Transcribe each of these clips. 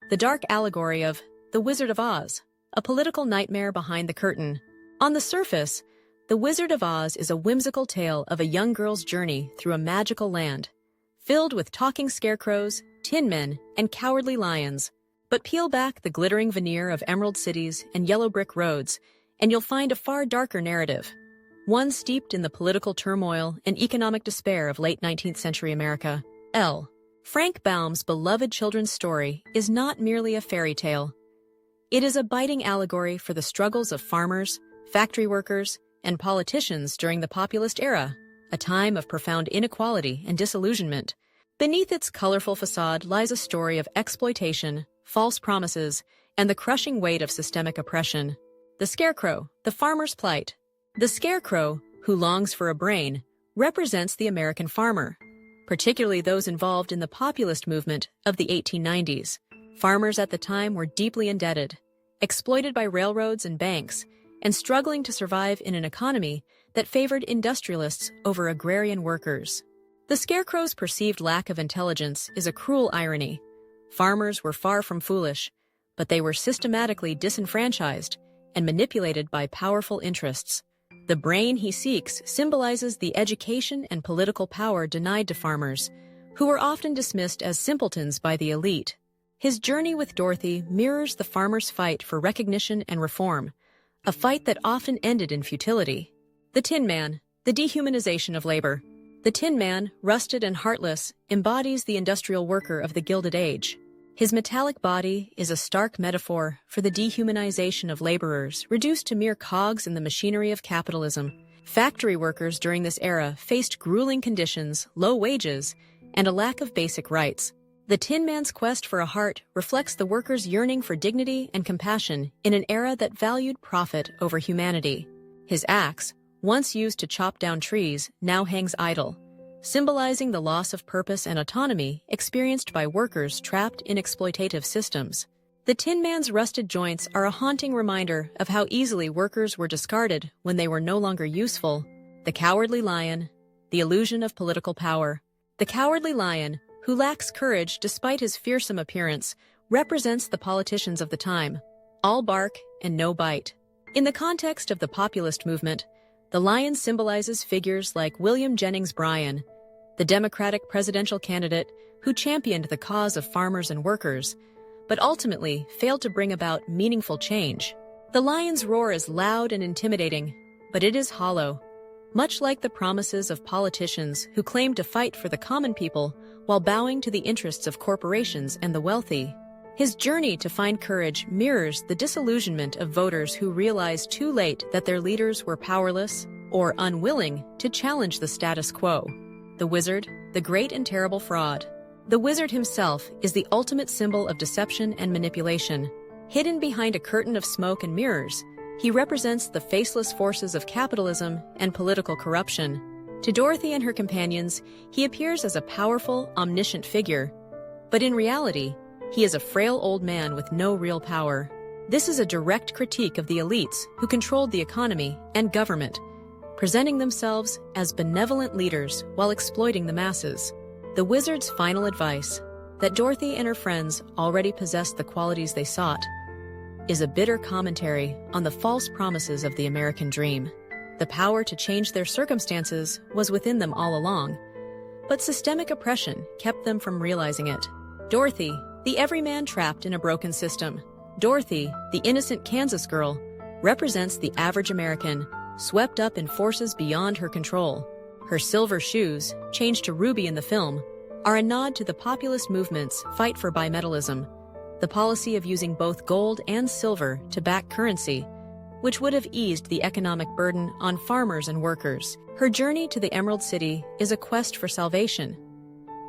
the dark allegory of The Wizard of Oz, a political nightmare behind the curtain. On the surface, The Wizard of Oz is a whimsical tale of a young girl's journey through a magical land, filled with talking scarecrows, tin men, and cowardly lions. But peel back the glittering veneer of emerald cities and yellow brick roads, and you'll find a far darker narrative. One steeped in the political turmoil and economic despair of late 19th century America. Frank Baum's beloved children's story is not merely a fairy tale. It is a biting allegory for the struggles of farmers, factory workers, and politicians during the populist era, a time of profound inequality and disillusionment. Beneath its colorful facade lies a story of exploitation, false promises, and the crushing weight of systemic oppression. The Scarecrow, the farmer's plight. The Scarecrow, who longs for a brain, represents the American farmer, particularly those involved in the populist movement of the 1890s. Farmers at the time were deeply indebted, exploited by railroads and banks, and struggling to survive in an economy that favored industrialists over agrarian workers. The Scarecrow's perceived lack of intelligence is a cruel irony. Farmers were far from foolish, but they were systematically disenfranchised and manipulated by powerful interests. The brain he seeks symbolizes the education and political power denied to farmers, who were often dismissed as simpletons by the elite. His journey with Dorothy mirrors the farmer's fight for recognition and reform, a fight that often ended in futility. The Tin Man, the dehumanization of labor. The Tin Man, rusted and heartless, embodies the industrial worker of the Gilded Age. His metallic body is a stark metaphor for the dehumanization of laborers, reduced to mere cogs in the machinery of capitalism. Factory workers during this era faced grueling conditions, low wages, and a lack of basic rights. The Tin Man's quest for a heart reflects the workers' yearning for dignity and compassion in an era that valued profit over humanity. His axe, once used to chop down trees, now hangs idle, symbolizing the loss of purpose and autonomy experienced by workers trapped in exploitative systems. The Tin Man's rusted joints are a haunting reminder of how easily workers were discarded when they were no longer useful. The Cowardly Lion, the illusion of political power. The Cowardly Lion, who lacks courage despite his fearsome appearance, represents the politicians of the time, all bark and no bite. In the context of the populist movement, the lion symbolizes figures like William Jennings Bryan, the Democratic presidential candidate who championed the cause of farmers and workers, but ultimately failed to bring about meaningful change. The lion's roar is loud and intimidating, but it is hollow, much like the promises of politicians who claim to fight for the common people while bowing to the interests of corporations and the wealthy. His journey to find courage mirrors the disillusionment of voters who realized too late that their leaders were powerless or unwilling to challenge the status quo. The Wizard, the great and terrible fraud. The Wizard himself is the ultimate symbol of deception and manipulation. Hidden behind a curtain of smoke and mirrors, he represents the faceless forces of capitalism and political corruption. To Dorothy and her companions, he appears as a powerful, omniscient figure. But in reality, he is a frail old man with no real power. This is a direct critique of the elites who controlled the economy and government, presenting themselves as benevolent leaders while exploiting the masses. The Wizard's final advice, that Dorothy and her friends already possessed the qualities they sought, is a bitter commentary on the false promises of the American dream. The power to change their circumstances was within them all along, but systemic oppression kept them from realizing it. Dorothy, the everyman trapped in a broken system. Dorothy, the innocent Kansas girl, represents the average American, swept up in forces beyond her control. Her silver shoes, changed to ruby in the film, are a nod to the populist movement's fight for bimetallism, the policy of using both gold and silver to back currency, which would have eased the economic burden on farmers and workers. Her journey to the Emerald City is a quest for salvation,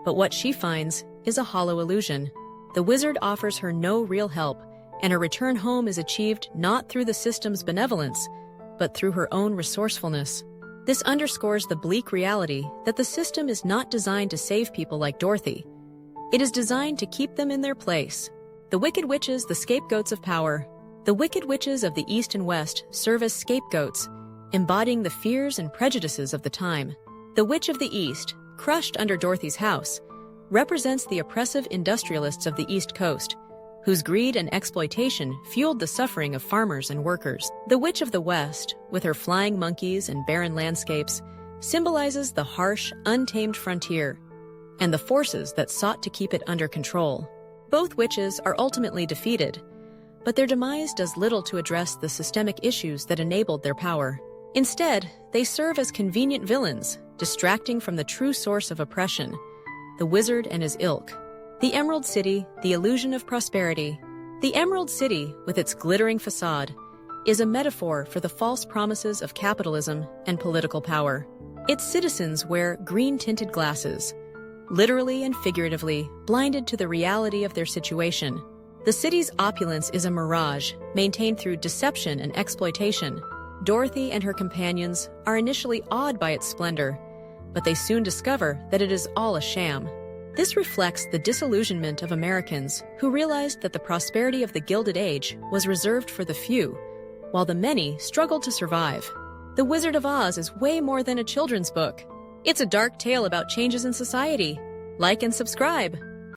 but what she finds is a hollow illusion. The Wizard offers her no real help, and her return home is achieved not through the system's benevolence, but through her own resourcefulness. This underscores the bleak reality that the system is not designed to save people like Dorothy. It is designed to keep them in their place. The Wicked Witches, the scapegoats of power. The Wicked Witches of the East and West serve as scapegoats, embodying the fears and prejudices of the time. The Witch of the East, crushed under Dorothy's house, represents the oppressive industrialists of the East Coast, whose greed and exploitation fueled the suffering of farmers and workers. The Witch of the West, with her flying monkeys and barren landscapes, symbolizes the harsh, untamed frontier and the forces that sought to keep it under control. Both witches are ultimately defeated, but their demise does little to address the systemic issues that enabled their power. Instead, they serve as convenient villains, distracting from the true source of oppression, the wizard and his ilk. The Emerald City, the illusion of prosperity. The Emerald City, with its glittering facade, is a metaphor for the false promises of capitalism and political power. Its citizens wear green-tinted glasses, literally and figuratively blinded to the reality of their situation. The city's opulence is a mirage, maintained through deception and exploitation. Dorothy and her companions are initially awed by its splendor, but they soon discover that it is all a sham. This reflects the disillusionment of Americans who realized that the prosperity of the Gilded Age was reserved for the few, while the many struggled to survive. The Wizard of Oz is way more than a children's book. It's a dark tale about changes in society. Like and subscribe.